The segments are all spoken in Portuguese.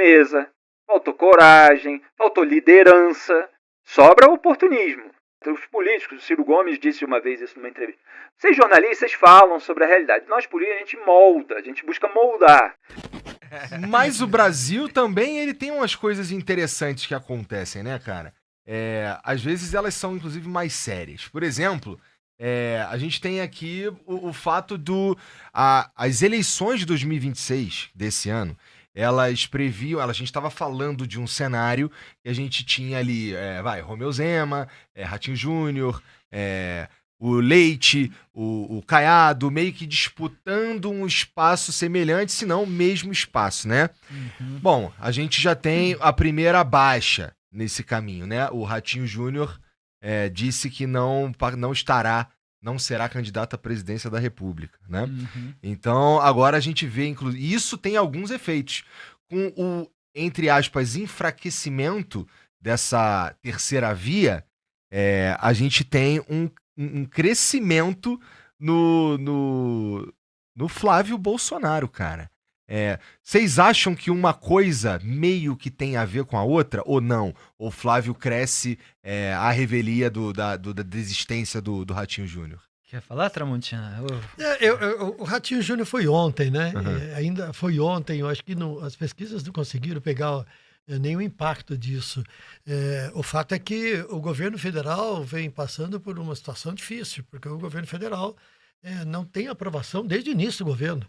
firmeza, faltou coragem, faltou liderança, sobra oportunismo. Os políticos, o Ciro Gomes disse uma vez isso numa entrevista, vocês jornalistas falam sobre a realidade, nós políticos a gente molda, a gente busca moldar. Mas o Brasil também, ele tem umas coisas interessantes que acontecem, né, cara? Às vezes elas são, inclusive, mais sérias. Por exemplo, a gente tem aqui o fato as eleições de 2026, desse ano, elas previam, a gente estava falando de um cenário que a gente tinha ali, Romeu Zema, Ratinho Júnior, o Leite, o Caiado, meio que disputando um espaço semelhante, se não o mesmo espaço, né? Uhum. Bom, a gente já tem a primeira baixa nesse caminho, né? O Ratinho Júnior disse que não será candidato à presidência da República, né? Uhum. Então, agora a gente vê, inclusive, isso tem alguns efeitos. Com o, entre aspas, enfraquecimento dessa terceira via, a gente tem um crescimento no Flávio Bolsonaro, cara. Vocês acham que uma coisa meio que tem a ver com a outra, ou não? O Flávio cresce à revelia da desistência do Ratinho Júnior? Quer falar, Tramontina? O Ratinho Júnior foi ontem, né? Uhum. Ainda foi ontem, eu acho que as pesquisas não conseguiram pegar nenhum impacto disso. O fato é que o governo federal vem passando por uma situação difícil, porque o governo federal não tem aprovação desde o início do governo.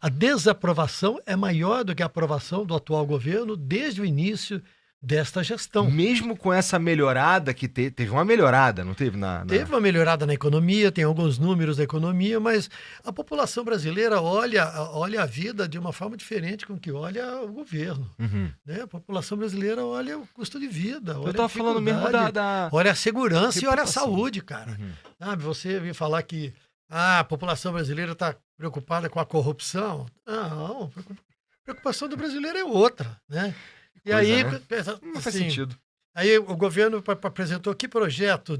A desaprovação é maior do que a aprovação do atual governo desde o início desta gestão. Mesmo com essa melhorada que teve uma melhorada, não teve? Teve uma melhorada na economia, tem alguns números da economia, mas a população brasileira olha a vida de uma forma diferente com que olha o governo. Uhum. Né? A população brasileira olha o custo de vida, olha Eu tava falando mesmo olha a segurança e olha a reputação. Saúde, cara. Uhum. Sabe, você vir falar que a população brasileira está preocupada com a corrupção. Não, a preocupação do brasileiro é outra, né? E Pois aí, né? Não faz assim, sentido. aí o governo apresentou que projeto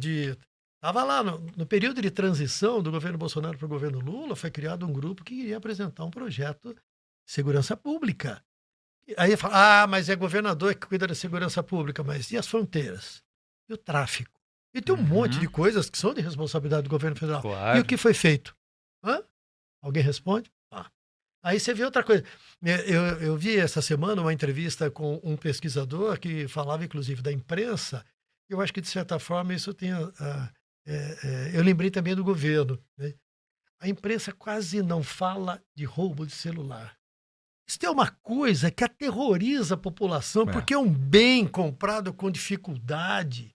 Estava lá no período de transição do governo Bolsonaro para o governo Lula, foi criado um grupo que iria apresentar um projeto de segurança pública. Aí fala, mas é governador que cuida da segurança pública, mas e as fronteiras? E o tráfico? E tem um monte de coisas que são de responsabilidade do governo federal. Claro. E o que foi feito? Alguém responde? Aí você vê outra coisa. Eu vi essa semana uma entrevista com um pesquisador que falava, inclusive, da imprensa. Eu acho que, de certa forma, isso tem... eu lembrei também do governo. Né? A imprensa quase não fala de roubo de celular. Isso é uma coisa que aterroriza a população, porque é um bem comprado com dificuldade,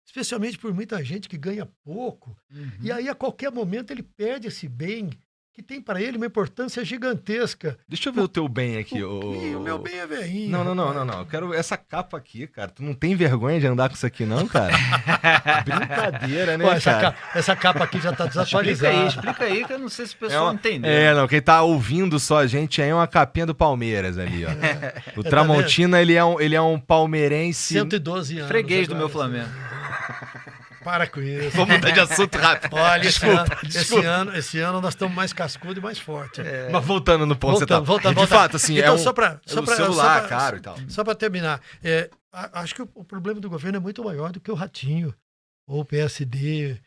especialmente por muita gente que ganha pouco. Uhum. E aí, a qualquer momento, ele perde esse bem que tem para ele uma importância gigantesca. Deixa eu ver o teu bem aqui. O meu bem é velhinho. Não. Eu quero essa capa aqui, cara. Tu não tem vergonha de andar com isso aqui, não, cara? Brincadeira, né, cara? Essa capa aqui já tá desatualizada. Explica aí, que eu não sei se o pessoal entendeu. Não, quem tá ouvindo só a gente aí é uma capinha do Palmeiras ali, ó. O Tramontina, ele é um palmeirense... 112 anos. Freguês do meu Flamengo. Para com isso. Vamos mudar de assunto rápido. Olha, esse ano nós estamos mais cascudo e mais forte. Mas voltando no ponto, voltando. De fato, assim, então, o celular caro e tal. Só para terminar, acho que o problema do governo é muito maior do que o Ratinho, ou o PSD,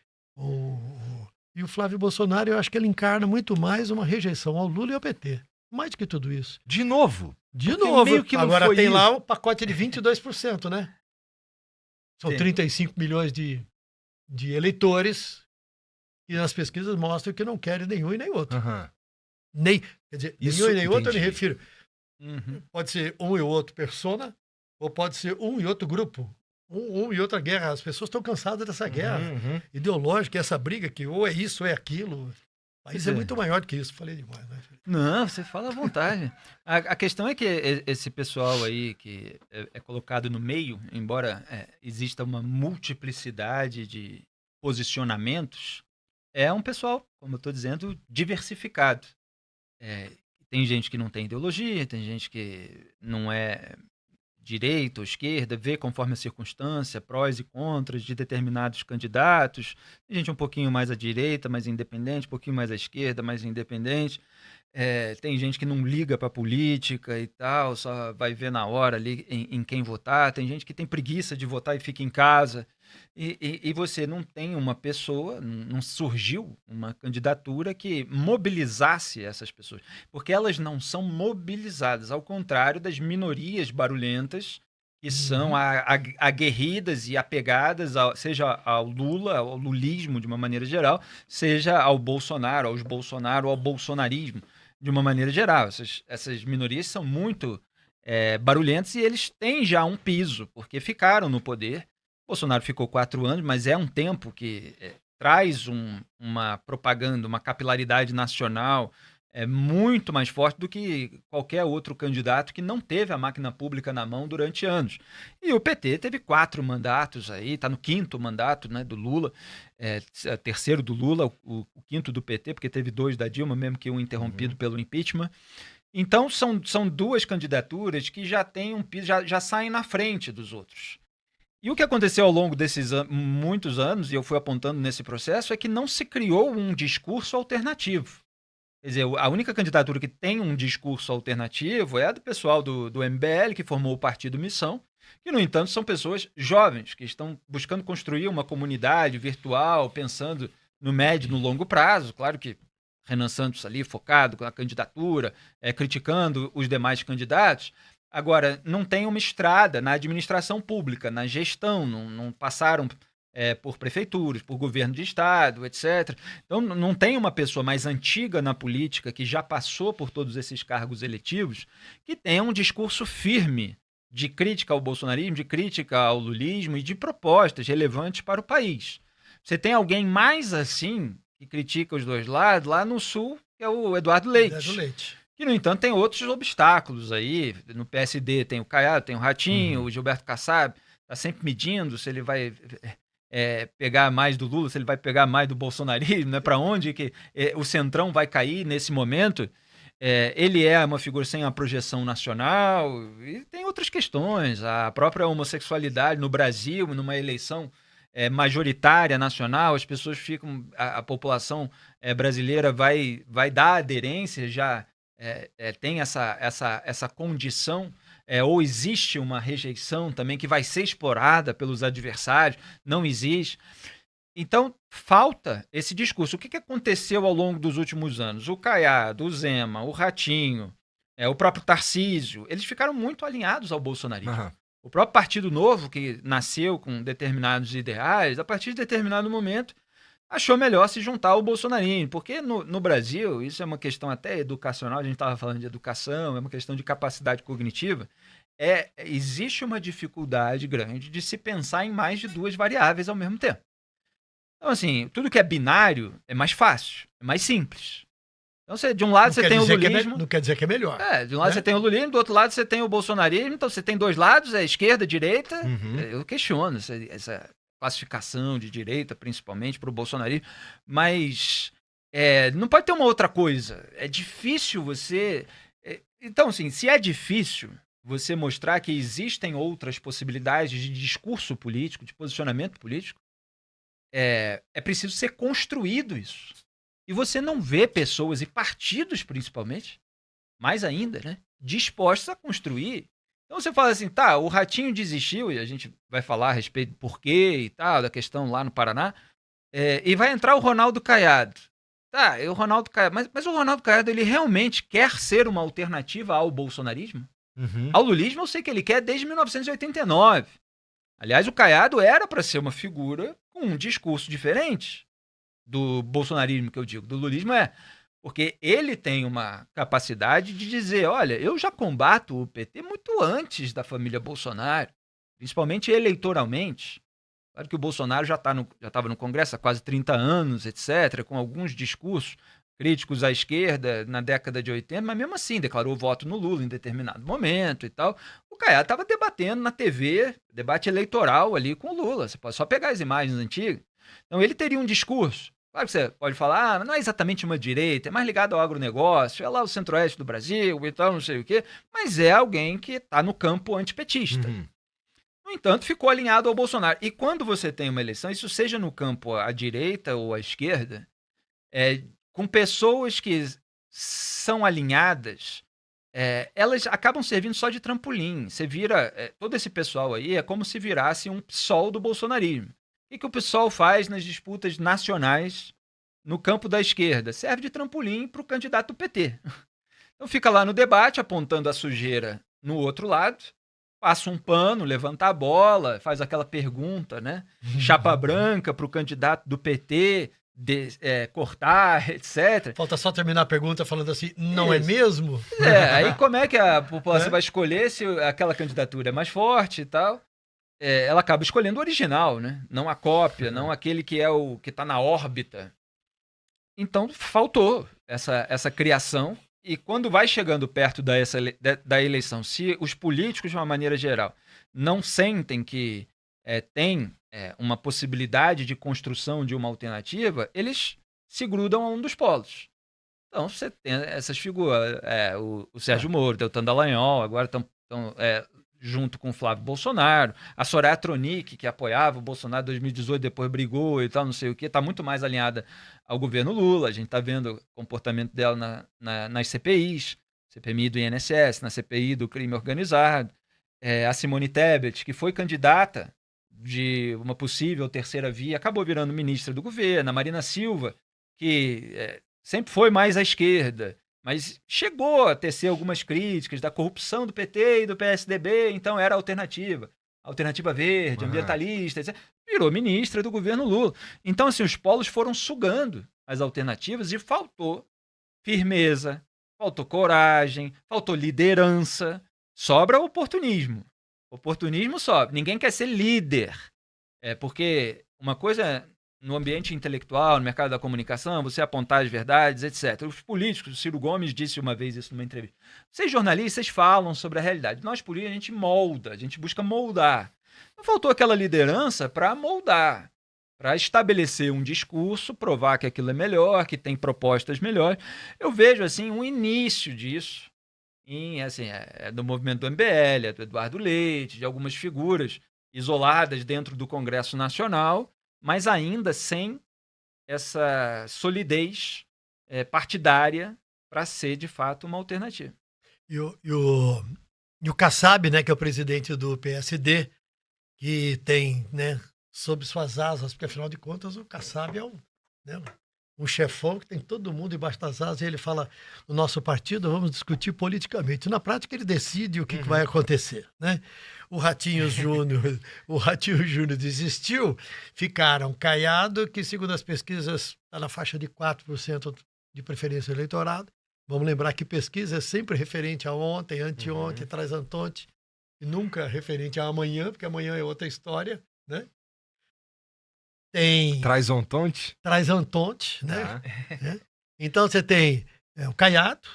e o Flávio Bolsonaro, eu acho que ele encarna muito mais uma rejeição ao Lula e ao PT. Mais do que tudo isso. De novo? De novo. Meio que não agora foi tem isso. lá o pacote de 22%, né? São 35 milhões de eleitores que nas pesquisas mostram que não querem nenhum e nem outro. Uhum. Quer dizer, nenhum e nem outro eu me refiro. Pode ser um e outro persona, ou pode ser um e outro grupo. Um e outra guerra. As pessoas estão cansadas dessa guerra ideológica, essa briga que ou é isso ou é aquilo. Isso é muito maior do que isso. Falei demais, né? Não, você fala à vontade. A questão é que esse pessoal aí que é colocado no meio, embora exista uma multiplicidade de posicionamentos, é um pessoal, como eu estou dizendo, diversificado. Tem gente que não tem ideologia, tem gente que não é direita ou esquerda, vê conforme a circunstância, prós e contras de determinados candidatos. Tem gente um pouquinho mais à direita, mais independente, um pouquinho mais à esquerda, mais independente. Tem gente que não liga para política e tal, só vai ver na hora ali em quem votar. Tem gente que tem preguiça de votar e fica em casa. E você não tem uma pessoa, não surgiu uma candidatura que mobilizasse essas pessoas. Porque elas não são mobilizadas, ao contrário das minorias barulhentas, que são aguerridas e apegadas, seja ao Lula, ao lulismo de uma maneira geral, seja ao Bolsonaro, aos Bolsonaro, ao bolsonarismo de uma maneira geral. Essas minorias são muito barulhentas e eles têm já um piso, porque ficaram no poder. Bolsonaro ficou 4 anos, mas é um tempo que traz uma propaganda, uma capilaridade nacional muito mais forte do que qualquer outro candidato que não teve a máquina pública na mão durante anos. E o PT teve 4 mandatos aí, está no 5º mandato, né, do Lula, terceiro do Lula, o 5º do PT, porque teve 2 da Dilma, mesmo que um interrompido pelo impeachment. Então são 2 candidaturas que já têm um piso, já saem na frente dos outros. E o que aconteceu ao longo desses muitos anos, e eu fui apontando nesse processo, é que não se criou um discurso alternativo. Quer dizer, a única candidatura que tem um discurso alternativo é a do pessoal do MBL, que formou o Partido Missão, que, no entanto, são pessoas jovens, que estão buscando construir uma comunidade virtual, pensando no médio e no longo prazo. Claro que Renan Santos ali, focado com a candidatura, criticando os demais candidatos. Agora, não tem uma estrada na administração pública, na gestão, não passaram por prefeituras, por governo de estado, etc. Então, não tem uma pessoa mais antiga na política, que já passou por todos esses cargos eletivos, que tenha um discurso firme de crítica ao bolsonarismo, de crítica ao lulismo e de propostas relevantes para o país. Você tem alguém mais assim, que critica os dois lados, lá no Sul, que é o Eduardo Leite. Que, no entanto, tem outros obstáculos aí. No PSD tem o Caiado, tem o Ratinho, o Gilberto Kassab está sempre medindo se ele vai pegar mais do Lula, se ele vai pegar mais do bolsonarismo, né? Para onde que o Centrão vai cair nesse momento. Ele é uma figura sem a projeção nacional e tem outras questões. A própria homossexualidade no Brasil, numa eleição majoritária nacional, as pessoas ficam, a população brasileira vai dar aderência, já tem essa condição, ou existe uma rejeição também que vai ser explorada pelos adversários, não existe. Então, falta esse discurso. O que aconteceu ao longo dos últimos anos? O Caiado, o Zema, o Ratinho, o próprio Tarcísio, eles ficaram muito alinhados ao bolsonarismo. O próprio Partido Novo, que nasceu com determinados ideais, a partir de determinado momento, achou melhor se juntar ao bolsonarismo, porque no Brasil, isso é uma questão até educacional, a gente estava falando de educação, é uma questão de capacidade cognitiva, existe uma dificuldade grande de se pensar em mais de 2 variáveis ao mesmo tempo. Então, assim, tudo que é binário é mais fácil, é mais simples. Então, de um lado você tem o lulismo... Não quer dizer que é melhor. De um lado você tem o lulismo, do outro lado você tem o bolsonarismo, então você tem 2 lados, esquerda, direita. Eu questiono essa classificação de direita, principalmente para o bolsonarismo, mas não pode ter uma outra coisa. É difícil você... Então, assim, se é difícil você mostrar que existem outras possibilidades de discurso político, de posicionamento político, é preciso ser construído isso. E você não vê pessoas, e partidos principalmente, mais ainda, né, dispostos a construir. Então você fala assim, tá, o Ratinho desistiu, e a gente vai falar a respeito do porquê e tal, da questão lá no Paraná, e vai entrar o Ronaldo Caiado. Tá, o Ronaldo Caiado, mas o Ronaldo Caiado, ele realmente quer ser uma alternativa ao bolsonarismo? Ao lulismo eu sei que ele quer desde 1989. Aliás, o Caiado era para ser uma figura com um discurso diferente do bolsonarismo, que eu digo. Do lulismo porque ele tem uma capacidade de dizer, olha, eu já combato o PT muito antes da família Bolsonaro, principalmente eleitoralmente. Claro que o Bolsonaro já estava no Congresso há quase 30 anos, etc., com alguns discursos críticos à esquerda na década de 80, mas mesmo assim declarou voto no Lula em determinado momento e tal. O Caiado estava debatendo na TV, debate eleitoral ali com o Lula. Você pode só pegar as imagens antigas. Então ele teria um discurso. Claro que você pode falar, não é exatamente uma direita, é mais ligado ao agronegócio, é lá o centro-oeste do Brasil e tal, não sei o quê, mas é alguém que está no campo antipetista. No entanto, ficou alinhado ao Bolsonaro. E quando você tem uma eleição, isso seja no campo à direita ou à esquerda, com pessoas que são alinhadas, elas acabam servindo só de trampolim. Você vira... todo esse pessoal aí é como se virasse um PSOL do bolsonarismo. O que o PSOL faz nas disputas nacionais no campo da esquerda? Serve de trampolim para o candidato do PT. Então fica lá no debate, apontando a sujeira no outro lado, passa um pano, levanta a bola, faz aquela pergunta, né? Chapa branca para o candidato do PT cortar, etc. Falta só terminar a pergunta falando assim, não é Isso. mesmo? Aí como é que a população vai escolher se aquela candidatura é mais forte e tal? Ela acaba escolhendo o original, né? Não a cópia, não aquele que é o que está na órbita. Então faltou essa criação. E quando vai chegando perto da eleição, se os políticos, de uma maneira geral, não sentem que tem uma possibilidade de construção de uma alternativa, eles se grudam a um dos polos. Então você tem essas figuras, o Sérgio Moro, o Dallagnol, agora estão junto com o Flávio Bolsonaro, a Soraya Tronic, que apoiava o Bolsonaro em 2018, depois brigou e tal, não sei o quê, está muito mais alinhada ao governo Lula. A gente está vendo o comportamento dela nas CPIs, CPMI do INSS, na CPI do crime organizado. A Simone Tebet, que foi candidata de uma possível terceira via, acabou virando ministra do governo. A Marina Silva, que sempre foi mais à esquerda, mas chegou a tecer algumas críticas da corrupção do PT e do PSDB, então era alternativa verde, ambientalista, etc. Virou ministra do governo Lula. Então, assim, os polos foram sugando as alternativas e faltou firmeza, faltou coragem, faltou liderança, sobra oportunismo. Oportunismo sobra. Ninguém quer ser líder. Porque uma coisa no ambiente intelectual, no mercado da comunicação, você apontar as verdades, etc. Os políticos, o Ciro Gomes disse uma vez isso numa entrevista. Vocês jornalistas falam sobre a realidade. Nós políticos, a gente molda, a gente busca moldar. Não faltou aquela liderança para moldar, para estabelecer um discurso, provar que aquilo é melhor, que tem propostas melhores. Eu vejo assim um início disso do movimento do MBL, do Eduardo Leite, de algumas figuras isoladas dentro do Congresso Nacional, mas ainda sem essa solidez partidária para ser, de fato, uma alternativa. E o Kassab, né, que é o presidente do PSD, que tem, né, sob suas asas, porque afinal de contas o Kassab é um chefão que tem todo mundo embaixo das asas, e ele fala, no nosso partido vamos discutir politicamente. Na prática ele decide o que vai acontecer, né? O Ratinho Júnior desistiu, ficaram Caiado, que segundo as pesquisas está na faixa de 4% de preferência do eleitorado. Vamos lembrar que pesquisa é sempre referente a ontem, anteontem, traz antonte, e nunca referente a amanhã, porque amanhã é outra história, né? Tem... Traz Antonte? Traz Antonte, né? Então você tem o Caiado,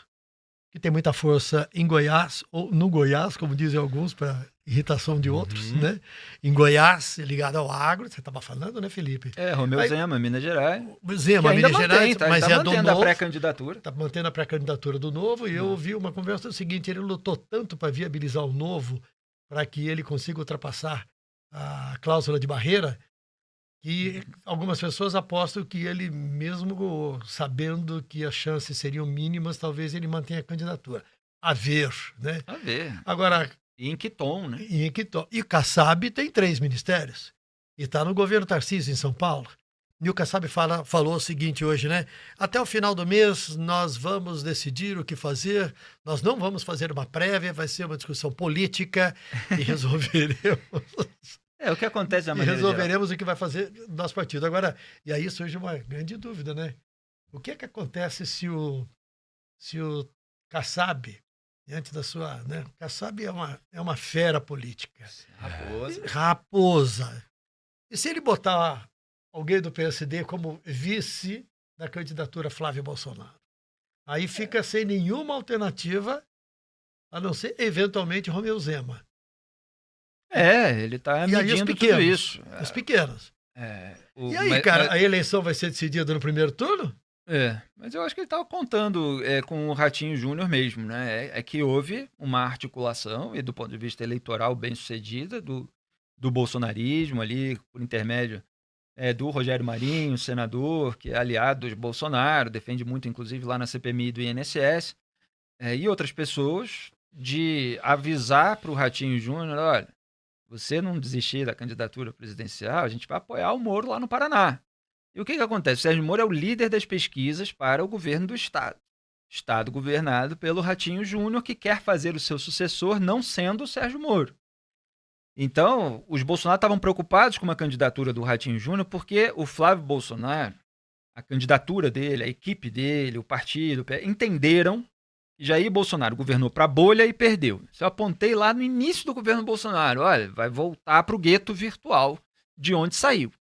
que tem muita força em Goiás, ou no Goiás, como dizem alguns, para irritação de outros, né? Em Goiás, ligado ao agro, você estava falando, né, Felipe? Romeu Zema, Minas Gerais. Zema, Minas Gerais, mas tá é do mantendo a Novo. pré-candidatura. Está mantendo a pré-candidatura do Novo, e eu ouvi uma conversa do seguinte, ele lutou tanto para viabilizar o Novo, para que ele consiga ultrapassar a cláusula de barreira, que algumas pessoas apostam que ele, mesmo sabendo que as chances seriam mínimas, talvez ele mantenha a candidatura. A ver, né? A ver. Agora... E em que tom, né? E o Kassab tem 3 ministérios. E está no governo Tarcísio, em São Paulo. E o Kassab falou o seguinte hoje, né? Até o final do mês nós vamos decidir o que fazer. Nós não vamos fazer uma prévia, vai ser uma discussão política e resolveremos... o que acontece da e maneira resolveremos geral. O que vai fazer do nosso partido. Agora, e aí surge uma grande dúvida, né? O que acontece se o Kassab, diante da sua... né? Kassab é uma fera política. Raposa. E se ele botar alguém do PSD como vice da candidatura Flávio Bolsonaro? Aí fica sem nenhuma alternativa, a não ser, eventualmente, Romeu Zema. Ele está medindo tudo isso. Os pequenos. E aí, cara, a eleição vai ser decidida no primeiro turno? Mas eu acho que ele estava contando com o Ratinho Júnior mesmo, né? É que houve uma articulação, e do ponto de vista eleitoral bem sucedida, do bolsonarismo ali, por intermédio do Rogério Marinho, senador, que é aliado de Bolsonaro, defende muito, inclusive, lá na CPMI do INSS, e outras pessoas, de avisar para o Ratinho Júnior, olha, você não desistir da candidatura presidencial, a gente vai apoiar o Moro lá no Paraná. E o que acontece? O Sérgio Moro é o líder das pesquisas para o governo do Estado. Estado governado pelo Ratinho Júnior, que quer fazer o seu sucessor não sendo o Sérgio Moro. Então, os Bolsonaro estavam preocupados com uma candidatura do Ratinho Júnior porque o Flávio Bolsonaro, a candidatura dele, a equipe dele, o partido, entenderam que Jair Bolsonaro governou para a bolha e perdeu. Isso eu apontei lá no início do governo Bolsonaro. Olha, vai voltar para o gueto virtual de onde saiu.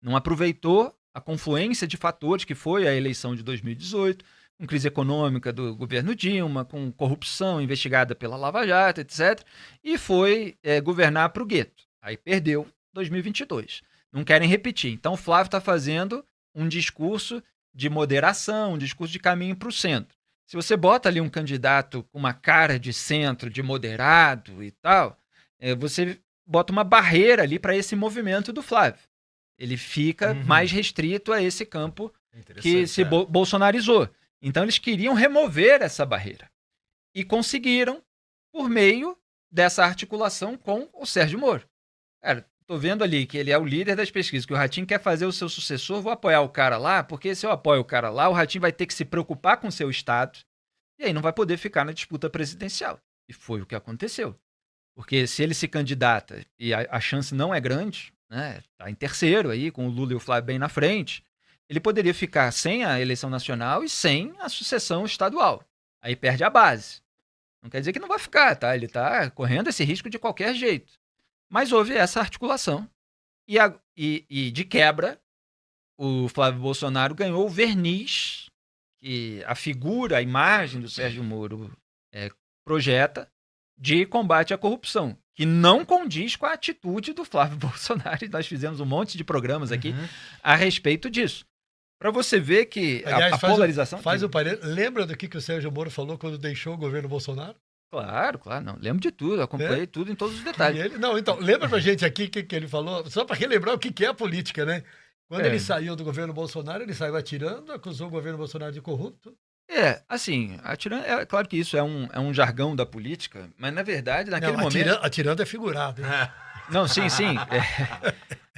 Não aproveitou a confluência de fatores que foi a eleição de 2018, com crise econômica do governo Dilma, com corrupção investigada pela Lava Jato, etc. E foi governar para o gueto. Aí perdeu 2022. Não querem repetir. Então o Flávio está fazendo um discurso de moderação, um discurso de caminho para o centro. Se você bota ali um candidato com uma cara de centro, de moderado e tal, você bota uma barreira ali para esse movimento do Flávio. Ele fica mais restrito a esse campo que se bolsonarizou. Então eles queriam remover essa barreira. E conseguiram por meio dessa articulação com o Sérgio Moro. Cara, tô vendo ali que ele é o líder das pesquisas, que o Ratinho quer fazer o seu sucessor, vou apoiar o cara lá, porque se eu apoio o cara lá, o Ratinho vai ter que se preocupar com o seu estado e aí não vai poder ficar na disputa presidencial. E foi o que aconteceu. Porque se ele se candidata e a chance não é grande, né, tá em terceiro aí, com o Lula e o Flávio bem na frente, ele poderia ficar sem a eleição nacional e sem a sucessão estadual. Aí perde a base. Não quer dizer que não vai ficar, tá? Ele tá correndo esse risco de qualquer jeito. Mas houve essa articulação. E de quebra, o Flávio Bolsonaro ganhou o verniz que a figura, a imagem do Sérgio Moro projeta de combate à corrupção, que não condiz com a atitude do Flávio Bolsonaro. E nós fizemos um monte de programas aqui a respeito disso. Para você ver que aliás, a polarização... Faz o parênteses. Lembra do que o Sérgio Moro falou quando deixou o governo Bolsonaro? Claro, não. Lembro de tudo, acompanhei tudo em todos os detalhes. Então, lembra pra gente aqui o que ele falou? Só para relembrar o que é a política, né? Quando ele saiu do governo Bolsonaro, ele saiu atirando, acusou o governo Bolsonaro de corrupto. Assim, atirando, claro que isso é um jargão da política, mas na verdade, naquele momento... Atirando é figurado. Hein? Não, sim.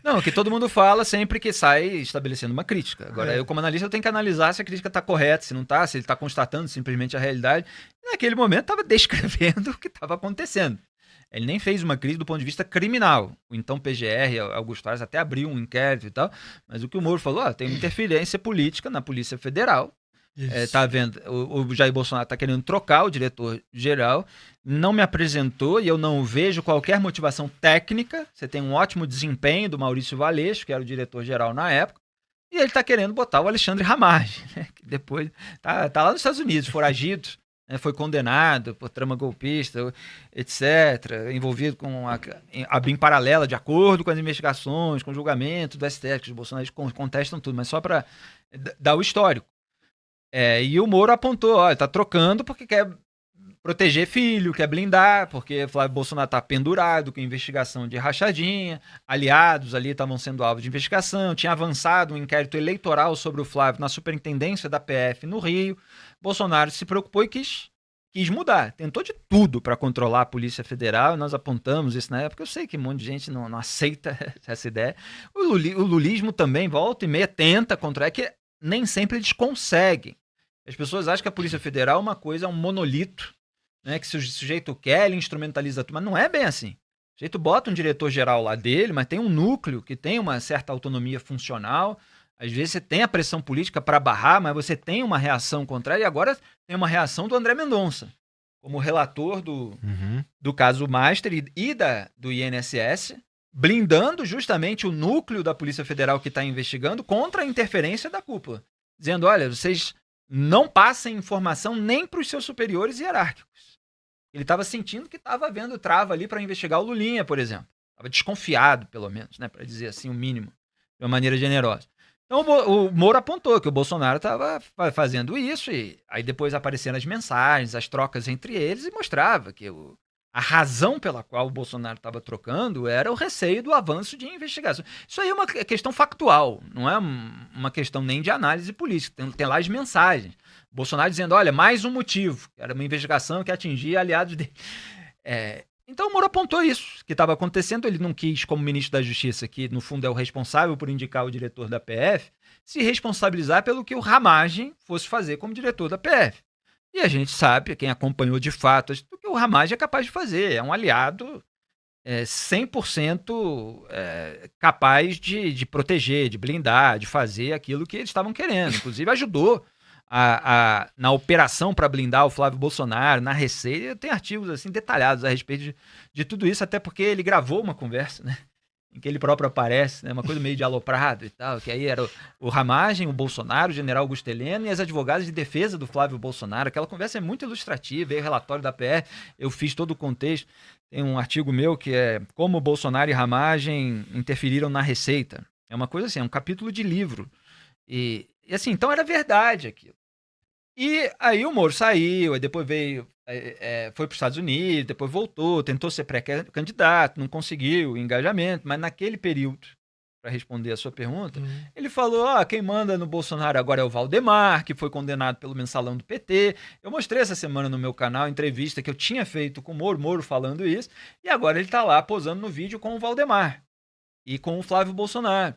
Não, que todo mundo fala sempre que sai estabelecendo uma crítica. Agora, eu como analista, eu tenho que analisar se a crítica está correta, se não está, se ele está constatando simplesmente a realidade. E naquele momento estava descrevendo o que estava acontecendo. Ele nem fez uma crise do ponto de vista criminal. O então PGR, Augusto Aras, até abriu um inquérito e tal, mas o que o Moro falou, tem uma interferência política na Polícia Federal. Tá vendo? O Jair Bolsonaro está querendo trocar o diretor-geral, não me apresentou e eu não vejo qualquer motivação técnica. Você tem um ótimo desempenho do Maurício Valeixo, que era o diretor-geral na época, e ele está querendo botar o Alexandre Ramagem, né, que depois tá lá nos Estados Unidos, foragido, né, foi condenado por trama golpista, etc., envolvido com a BIM paralela, de acordo com as investigações, com o julgamento do STF, que os bolsonaristas contestam tudo, mas só para dar o histórico. E o Moro apontou, olha, tá trocando porque quer proteger filho, quer blindar, porque Flávio Bolsonaro tá pendurado com investigação de rachadinha, aliados ali estavam sendo alvo de investigação, tinha avançado um inquérito eleitoral sobre o Flávio na superintendência da PF no Rio. Bolsonaro se preocupou e quis mudar, tentou de tudo para controlar a Polícia Federal, nós apontamos isso na época, eu sei que um monte de gente não aceita essa ideia. O lulismo também, volta e meia, tenta controlar, que nem sempre eles conseguem. As pessoas acham que a Polícia Federal é uma coisa, é um monolito, né, que se o sujeito quer, ele instrumentaliza tudo, mas não é bem assim. O sujeito bota um diretor-geral lá dele, mas tem um núcleo que tem uma certa autonomia funcional. Às vezes você tem a pressão política para barrar, mas você tem uma reação contrária, e agora tem uma reação do André Mendonça, como relator do caso Master e do INSS, blindando justamente o núcleo da Polícia Federal que está investigando contra a interferência da cúpula. Dizendo, olha, vocês não passem informação nem para os seus superiores hierárquicos. Ele estava sentindo que estava havendo trava ali para investigar o Lulinha, por exemplo. Estava desconfiado, pelo menos, né, para dizer assim o mínimo, de uma maneira generosa. Então o Moro apontou que o Bolsonaro estava fazendo isso, e aí depois apareceram as mensagens, as trocas entre eles, e mostrava que o A razão pela qual o Bolsonaro estava trocando era o receio do avanço de investigação. Isso aí é uma questão factual, não é uma questão nem de análise política. Tem lá as mensagens. Bolsonaro dizendo, olha, mais um motivo. Era uma investigação que atingia aliados dele. Então o Moro apontou isso, que estava acontecendo. Ele não quis, como ministro da Justiça, que no fundo é o responsável por indicar o diretor da PF, se responsabilizar pelo que o Ramagem fosse fazer como diretor da PF. E a gente sabe, quem acompanhou de fato, do que o Ramagem é capaz de fazer. É um aliado 100% capaz de proteger, de blindar, de fazer aquilo que eles estavam querendo. Inclusive ajudou na operação para blindar o Flávio Bolsonaro, na Receita. Tem artigos assim detalhados a respeito de tudo isso, até porque ele gravou uma conversa, né? Em que ele próprio aparece, né? Uma coisa meio de aloprado e tal, que aí era o Ramagem, o Bolsonaro, o general Augusto Heleno e as advogadas de defesa do Flávio Bolsonaro. Aquela conversa é muito ilustrativa, veio o relatório da PR, eu fiz todo o contexto. Tem um artigo meu que é Como Bolsonaro e Ramagem interferiram na Receita. É uma coisa assim, é um capítulo de livro. E assim, então era verdade aquilo. E aí o Moro saiu, aí depois foi para os Estados Unidos, depois voltou, tentou ser pré-candidato, não conseguiu engajamento, mas naquele período, para responder a sua pergunta, ele falou, quem manda no Bolsonaro agora é o Valdemar, que foi condenado pelo mensalão do PT. Eu mostrei essa semana no meu canal, entrevista que eu tinha feito com o Moro falando isso, e agora ele está lá posando no vídeo com o Valdemar e com o Flávio Bolsonaro.